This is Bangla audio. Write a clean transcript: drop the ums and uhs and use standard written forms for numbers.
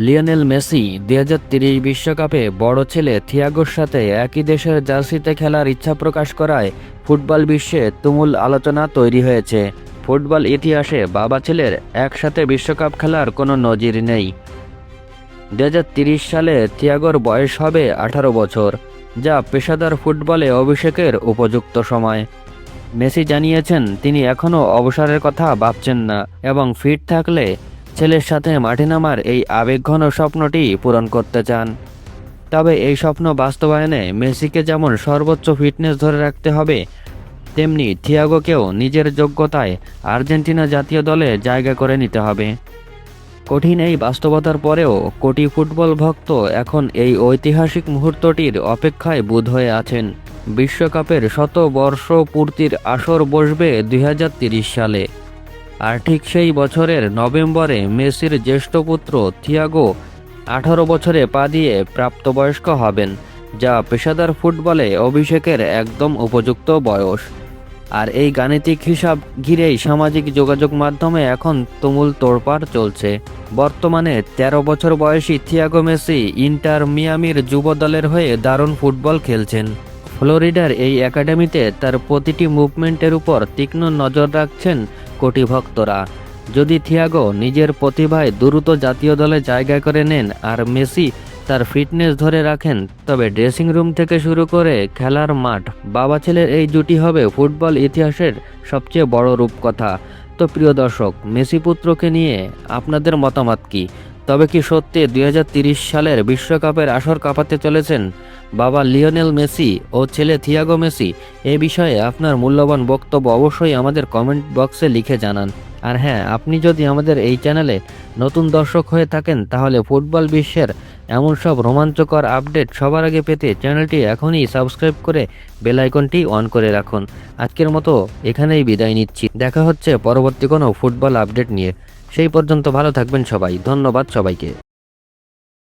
লিওনেল মেসি ২০৩০ বিশ্বকাপে বড় ছেলে থিয়াগোর সাথে একই দেশের জার্সিতে খেলার ইচ্ছা প্রকাশ করায় ফুটবল বিশ্বে তুমুল আলোচনা তৈরি হয়েছে। ফুটবল ইতিহাসে বাবা ছেলের একসাথে বিশ্বকাপ খেলার কোনো নজির নেই। ২০৩০ সালে থিয়াগোর বয়স হবে ১৮ বছর, যা পেশাদার ফুটবলে অভিষেকের উপযুক্ত সময়। মেসি জানিয়েছেন তিনি এখনও অবসরের কথা ভাবছেন না এবং ফিট থাকলে ছেলের সাথে মাঠে নামার এই আবেগঘন স্বপ্নটি পূরণ করতে চান। তবে এই স্বপ্ন বাস্তবায়নে মেসিকে যেমন সর্বোচ্চ ফিটনেস ধরে রাখতে হবে, তেমনি থিয়াগোকেও নিজের যোগ্যতায় আর্জেন্টিনা জাতীয় দলে জায়গা করে নিতে হবে। কঠিন এই বাস্তবতার পরেও কোটি ফুটবল ভক্ত এখন এই ঐতিহাসিক মুহূর্তটির অপেক্ষায় বুঁদ হয়ে আছেন। বিশ্বকাপের শতবর্ষ পূর্তির আসর বসবে ২০৩০ সালে। আর ঠিক সেই বছরের নভেম্বরে মেসির জ্যেষ্ঠ পুত্র থিয়াগো ১৮ বছরে পা দিয়ে প্রাপ্তবয়স্ক হবেন, যা পেশাদার ফুটবলে অভিষেকের একদম উপযুক্ত বয়স। আর এই গাণিতিক হিসাব ঘিরেই সামাজিক যোগাযোগ মাধ্যমে এখন তুমুল তোড়পাড় চলছে। বর্তমানে ১৩ বছর বয়সী থিয়াগো মেসি ইন্টার মিয়ামির যুব দলের হয়ে দারুণ ফুটবল খেলছেন। ফ্লোরিডার এই একাডেমিতে তার প্রতিটি মুভমেন্টের উপর তীক্ষ্ণ নজর রাখছেন কোটি ভক্তরা। যদি থিয়াগো নিজের প্রতিভায় দ্রুত জাতীয় দলে জায়গা করে নেন আর মেসি তার ফিটনেস ধরে রাখেন, তবে ড্রেসিং রুম থেকে শুরু করে খেলার মাঠ, বাবা ছেলের এই জুটি হবে ফুটবল ইতিহাসের সবচেয়ে বড় রূপকথা। তো প্রিয় দর্শক, মেসি পুত্রকে নিয়ে আপনাদের মতামত কি? তবে কি সত্যি ২০৩০ সালের বিশ্বকাপের আসর কাঁপাতে চলেছেন বাবা লিওনেল মেসি ও ছেলে থিয়াগো মেসি? এ বিষয়ে আপনার মূল্যবান বক্তব্য অবশ্যই আমাদের কমেন্ট বক্সে লিখে জানান। আর হ্যাঁ, আপনি যদি আমাদের এই চ্যানেলে নতুন দর্শক হয়ে থাকেন, তাহলে ফুটবল বিশ্বের এমন সব রোমাঞ্চকর আপডেট সবার আগে পেতে চ্যানেলটি এখনই সাবস্ক্রাইব করে বেল আইকনটি অন করে রাখুন। আজকের মতো এখানেই বিদায় নিচ্ছি। দেখা হচ্ছে পরবর্তী কোনো ফুটবল আপডেট নিয়ে। সেই পর্যন্ত ভালো থাকবেন সবাই। ধন্যবাদ সবাইকে।